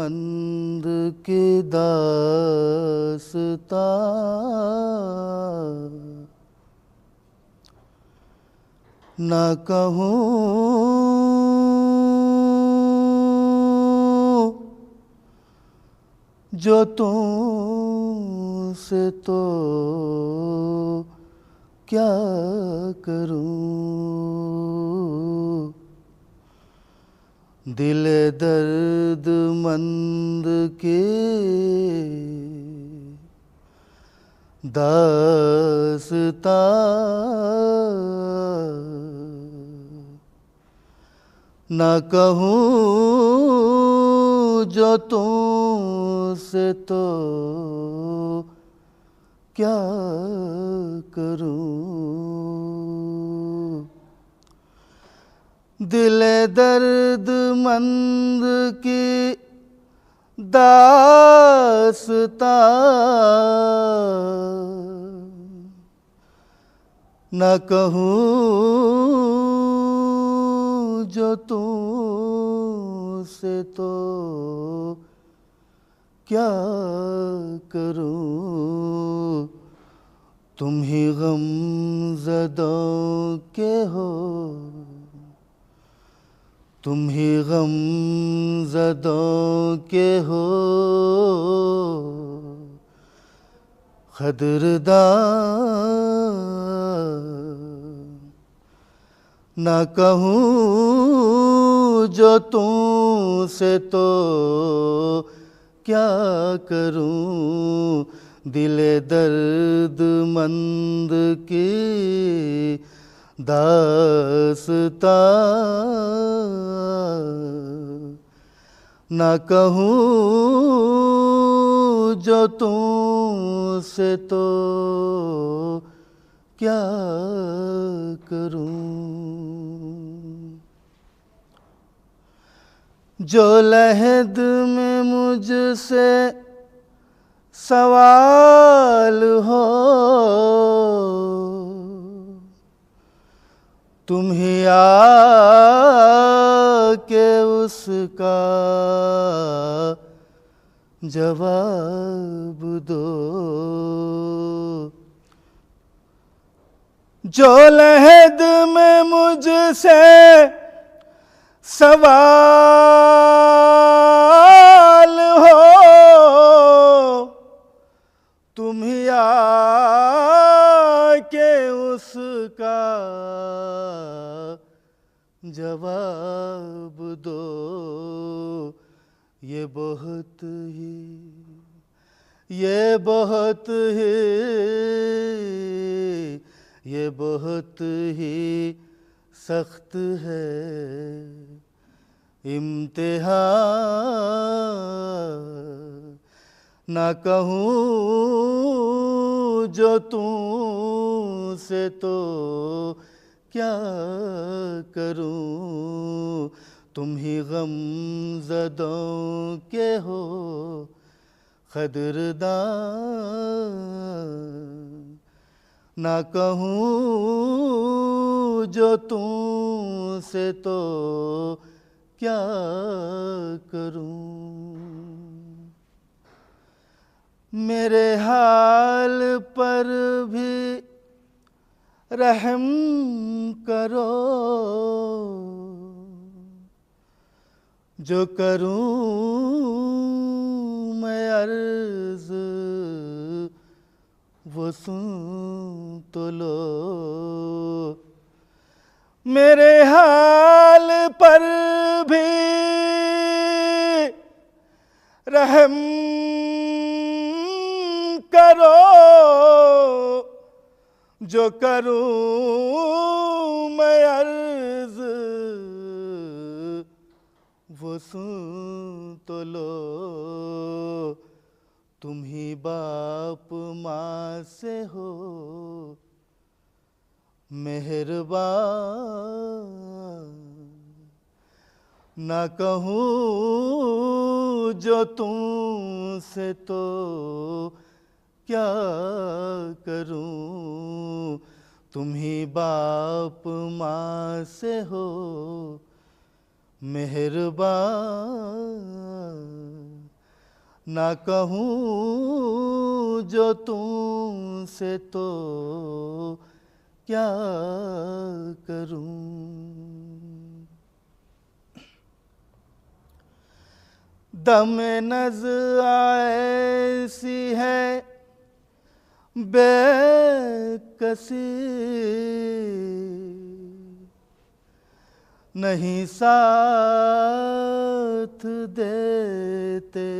मंद की दास्तां न कहूँ जो तुमसे तो क्या करूँ। दिल दर्द मंद के दास्तां न कहूँ जो तुमसे तो क्या करूँ। दिल दर्द मंद की दास्तां न कहूँ जो तुमसे तो क्या करूँ। तुम ही गम ज़दों के हो, तुम ही गम ज़दों के हो क़द्रदान। न कहूँ जो तुमसे तो क्या करूँ। दिल दर्द मंद की दास्तां न कहूँ जो तुमसे तो क्या करूँ। जो लहद में मुझसे सवाल हो तुम ही आके उसका जवाब दो। जो लहद में मुझसे सवाल हो तुम ही आके उसका जवाब दो। ये बहुत ही सख्त है इम्तिहान। न कहूँ जो तुमसे तो क्या करूँ। तुम ही गम ज़दों के हो क़द्रदान। न कहूँ जो तुमसे तो क्या करूँ। मेरे हाल पर भी रहम करो जो करूँ मैं अर्ज़ वो सुन तो लो। मेरे हाल पर भी रहम करो जो करूँ मैं अर्ज़ वो सुन तो लो। तुम ही बाप माँ से हो मेहरबान। न कहूँ जो तुमसे तो क्या करूँ। तुम ही बाप माँ से हो मेहरबान। ना कहूँ जो तुमसे तो क्या करूँ। दम नज़ ऐसी है बेकसी, नहीं साथ देते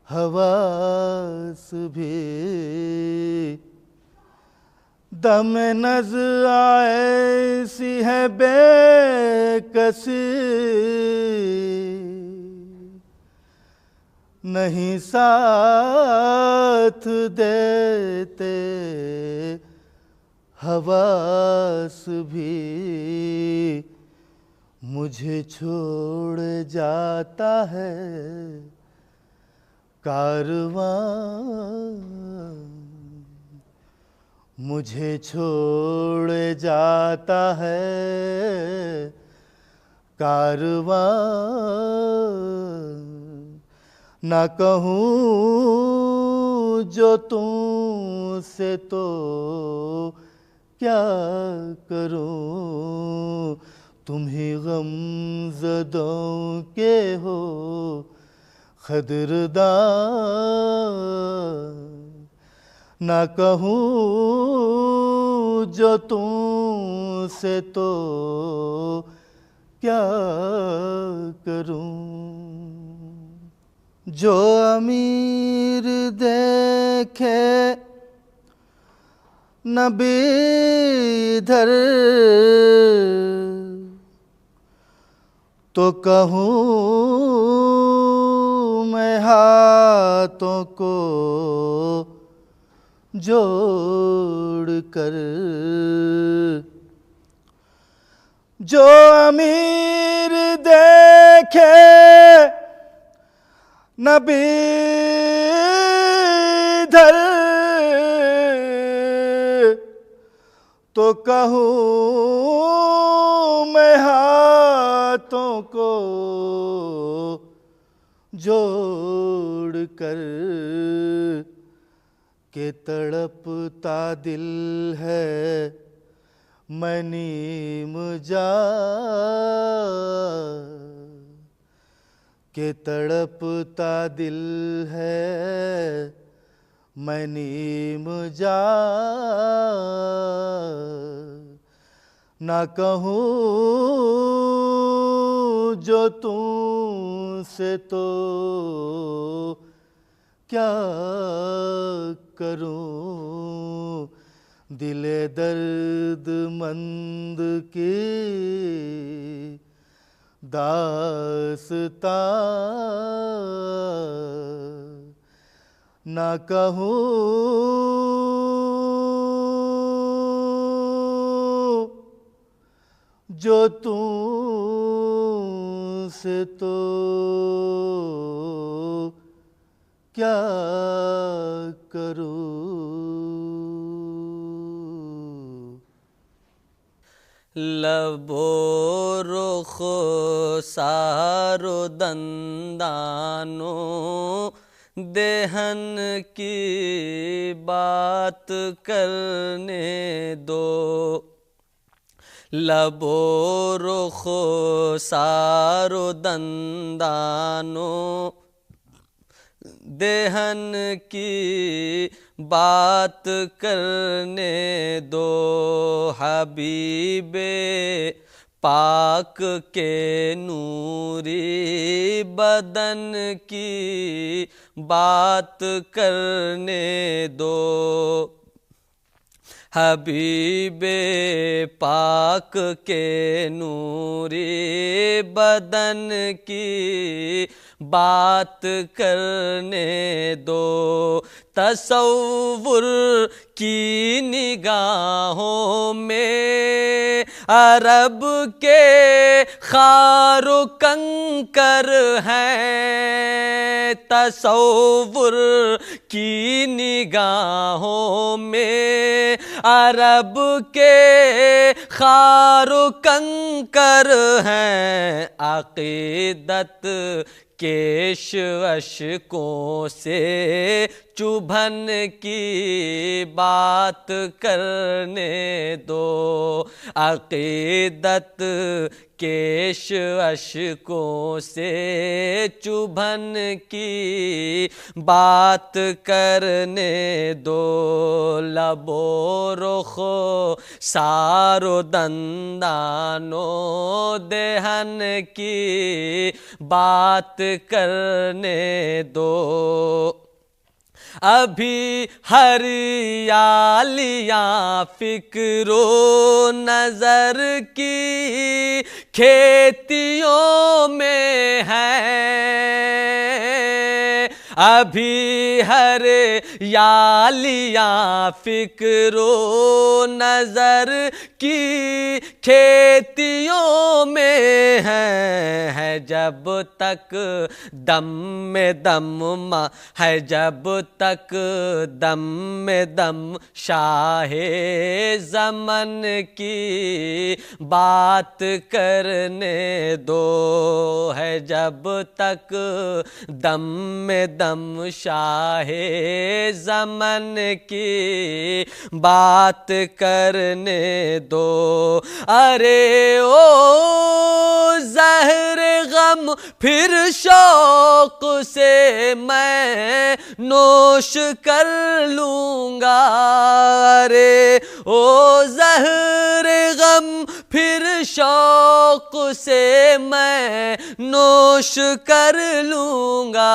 हवास भी। दम नज़ ऐसी है बेकसी, नहीं साथ देते हवास भी। मुझे छोड़ जाता है कारवां, मुझे छोड़ जाता है कारवां। ना कहूँ जो तुमसे तो क्या करूँ। तुम ही गमज़दों के हो क़द्रदान, ना कहूँ जो तुमसे तो क्या करूँ। जो अमीर देखे नबी इधर तो कहूँ मैं हाथों को जोड़ कर। जो अमीर देखे नबी इधर तो कहूँ मैं हाथों को जोड़ कर के तड़पता दिल है मैं नीम जा के तड़पता दिल है मैं नीम जा। ना कहूँ जो तुमसे तो क्या करूँ। दिले दर्द मंद की दास्तां, ना कहूँ जो तुमसे तो क्या करूँ। लबो रुखो सारो दंदानो देहन की बात करने दो। लबो रुखो सारो दंदानो देहन की बात करने दो। हबीबे पाक के नूरी बदन की बात करने दो। हबीबे पाक के नूरी बदन की बात करने दो। तसव्वुर की निगाहों में अरब के खारो कंकर हैं। तसव्वुर की निगाहों में अरब के खारो कंकर हैं। अक़ीदत केश अशकों से चुभन की बात करने दो। अक़ीदत केश अशकों से चुभन की बात करने दो। लबो रुखो सारो दंदानो देहन की बात करने दो। अभी हरियालियाँ फिक्रो नजर की खेतियों में है। अभी हरियालियाँ फिक्रो नजर की खेतियों में है जब तक दम में दम है जब तक दम में दम शाहे ज़मन की बात करने दो। है जब तक दम में दम शाहे ज़मन की बात करने दो। अरे ओ ज़हरे गम फिर शौक से मैं नोश कर लूँगा। अरे ओ ज़हरे गम फिर शौक से मैं नोश कर लूँगा।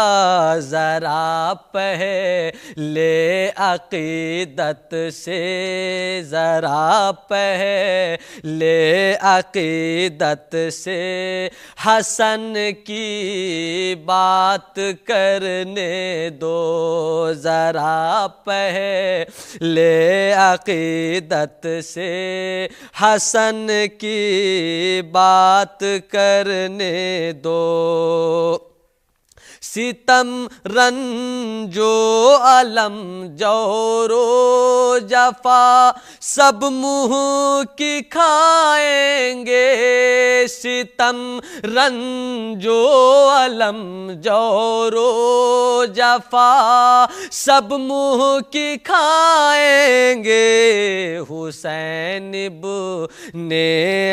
ज़रा पहले अक़ीदत से ज़रा पहले अक़ीदत से हसन की बात करने दो। ज़रा पहले अक़ीदत से हसन की बात करने दो। सितम रंजो अलम जोरो जफा सब मुँह की खाएंगे। सितम रंजो अलम जोरो जफा सब मुँह की खाएंगे। हुसैन इब्ने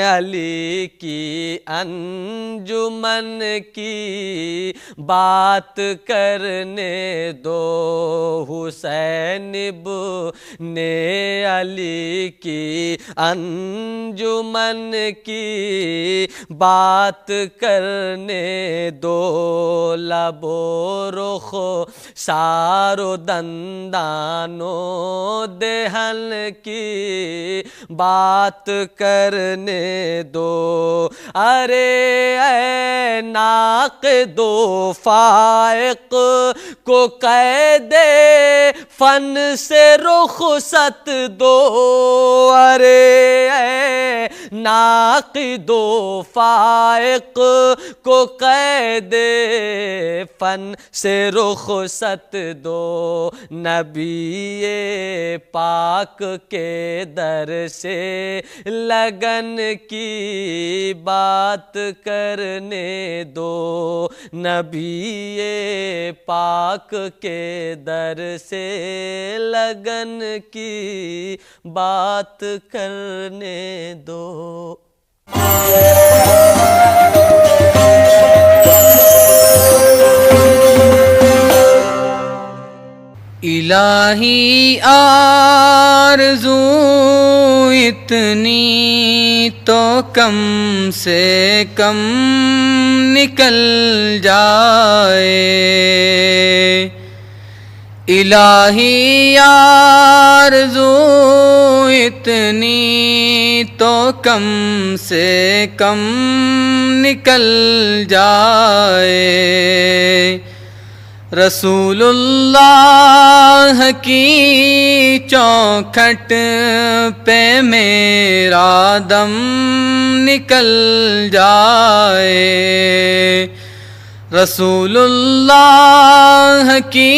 अली की अंजुमन की बात करने दो। हुसैन इब्ने अली की अंजुमन की बात करने दो। लबो रुखो सारो दंदानो देहन की बात करने दो। अरे ऐ नाक दो फाइक को कैदे फन से रुखसत दो। अरे नाक़िदो फाइक को कैदे फन से रुखसत दो। नबी पाक के दर से लगन की बात करने दो। नबी पाक के दर से लगन की बात करने दो। इलाही आरज़ू इतनी तो कम से कम निकल जाए। इलाही आरज़ू इतनी तो कम से कम निकल जाए। रसूलुल्लाह की चौखट पे मेरा दम निकल जाए। रसूलुल्लाह की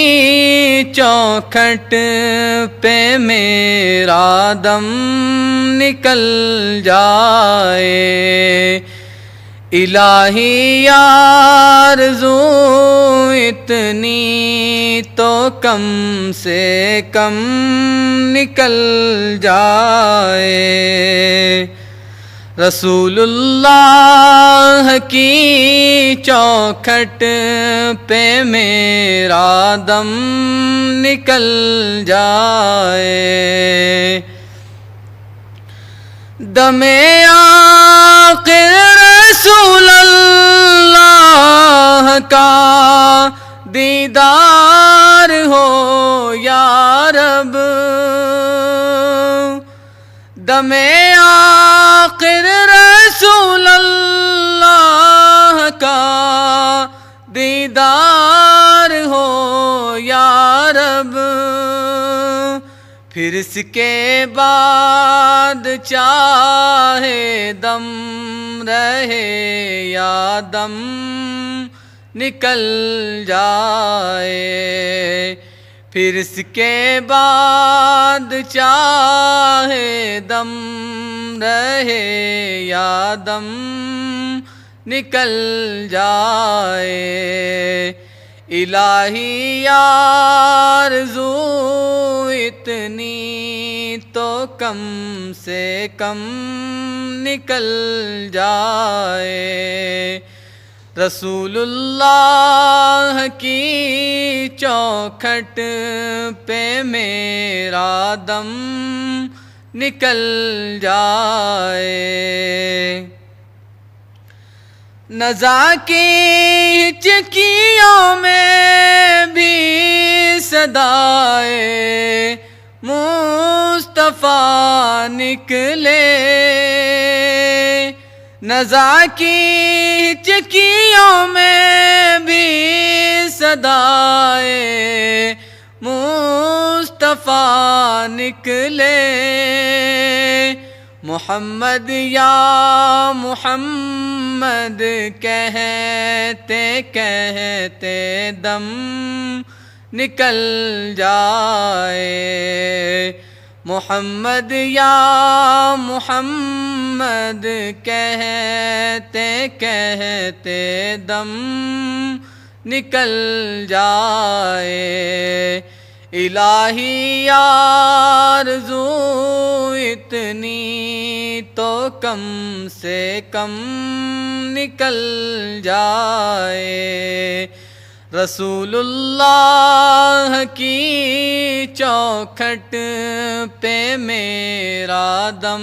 चौखट पे मेरा दम निकल जाए। इलाही आरज़ू इतनी तो कम से कम निकल जाए। रसूलुल्लाह की चौखट पे मेरा दम निकल जाए। दमे आखिर रसूलल्लाह का दीदार हो या रब। दमे आखिर रसूलल्लाह का दीदार हो या रब। फिर इसके बाद चाहे दम रहे या दम निकल जाए। फिर इसके बाद चाहे दम रहे या दम निकल जाए। इलाही आरज़ू इतनी तो कम से कम निकल जाए। रसूलुल्लाह की चौखट पे मेरा दम निकल जाए। नज़ा की हिचकियों में भी सदाए मुस्तफ़ा निकले। नज़ा की हिचकियों में भी सदाए मुस्तफ़ा निकले। मोहम्मद या मोहम्मद कहते कहते दम निकल जाए। मोहम्मद या मोहम्मद कहते कहते दम निकल जाए। इलाही आरज़ू इतनी तो कम से कम निकल जाए। रसूलुल्लाह की चौखट पे मेरा दम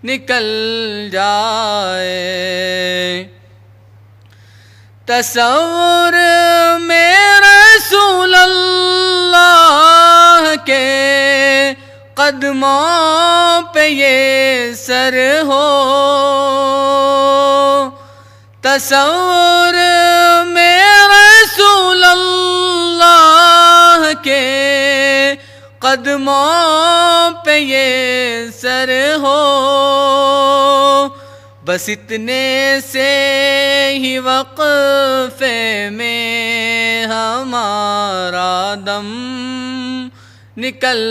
निकल जाए। तसव्वुर में रसूलल्लाह के कदमों पे ये सर हो। तसव्वुर में रसूलल्लाह के कदमों पे ये सर हो। बस इतने से ही वक़्फ़े में हमारा दम निकल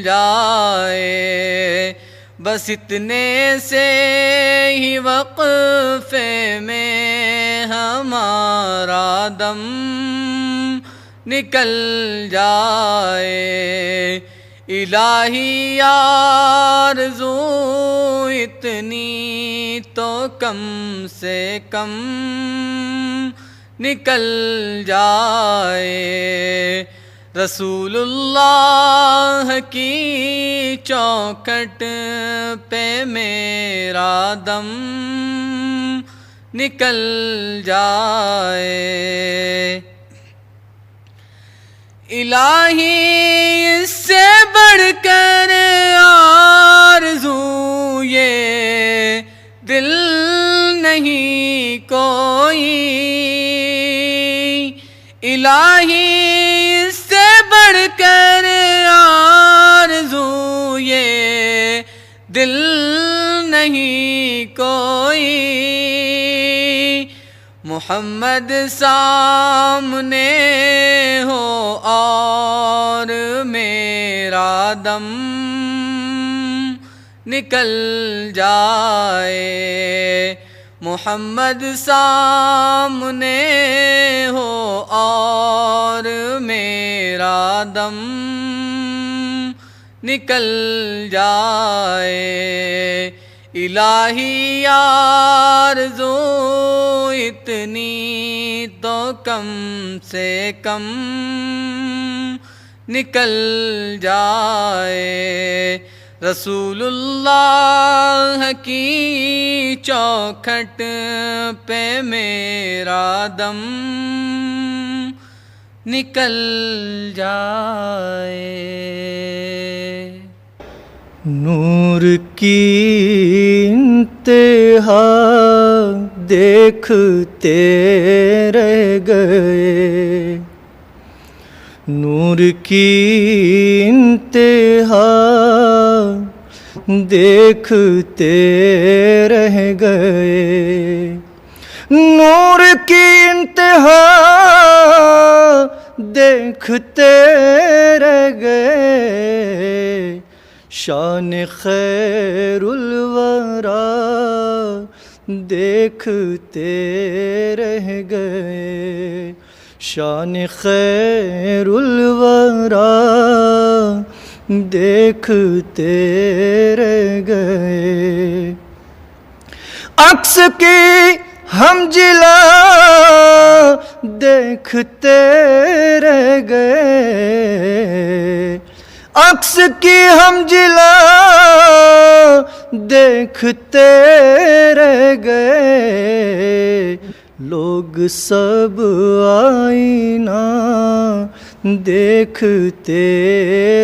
जाए। बस इतने से ही वक़्फ़े में हमारा दम निकल जाए। इलाही आरज़ू इतनी तो कम से कम निकल जाए। रसूलुल्लाह की चौखट पे मेरा दम निकल जाए। इलाही इससे बढ़कर आरज़ू ये दिल नहीं कोई। इलाही इससे बढ़कर आरज़ू ये दिल नहीं कोई। मोहम्मद सामने हो और मेरा दम निकल जाए। मोहम्मद सामने हो और मेरा दम निकल जाए। इलाही आरज़ू इतनी तो कम से कम निकल जाए। रसूलुल्लाह की चौखट पे मेरा दम निकल जाए। नूर की इंतहा देखते रह गए, नूर की इंतहा देखते रह गए, नूर की इंतहा देखते रह गए। शान खैरुल वरा देखते रह गए, शान खैरुल वरा देखते रह गए। अक्स की हम जिला देखते रह गए, अक्स की हम जिला देखते रह गए। लोग सब आईना देखते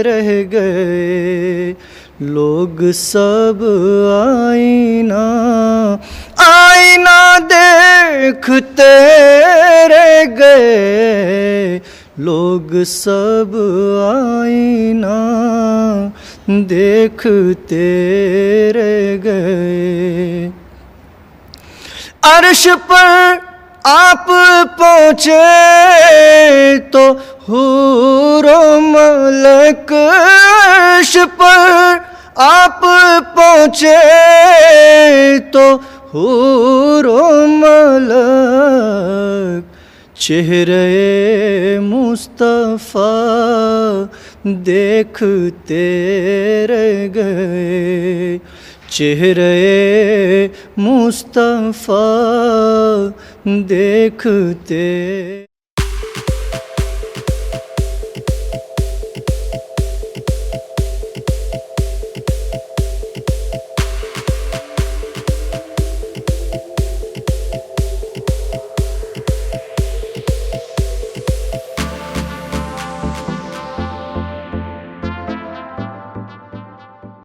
रह गए, लोग सब आईना आईना देखते रह गए, लोग सब आईना देखते रह गए। अर्श पर आप पहुँचे तो हूरो मलक, अर्श पर आप पहुँचे तो हूरो मलक। चेहरे मुस्तफ़ा देखते रह गए, चेहरे मुस्तफ़ा देखते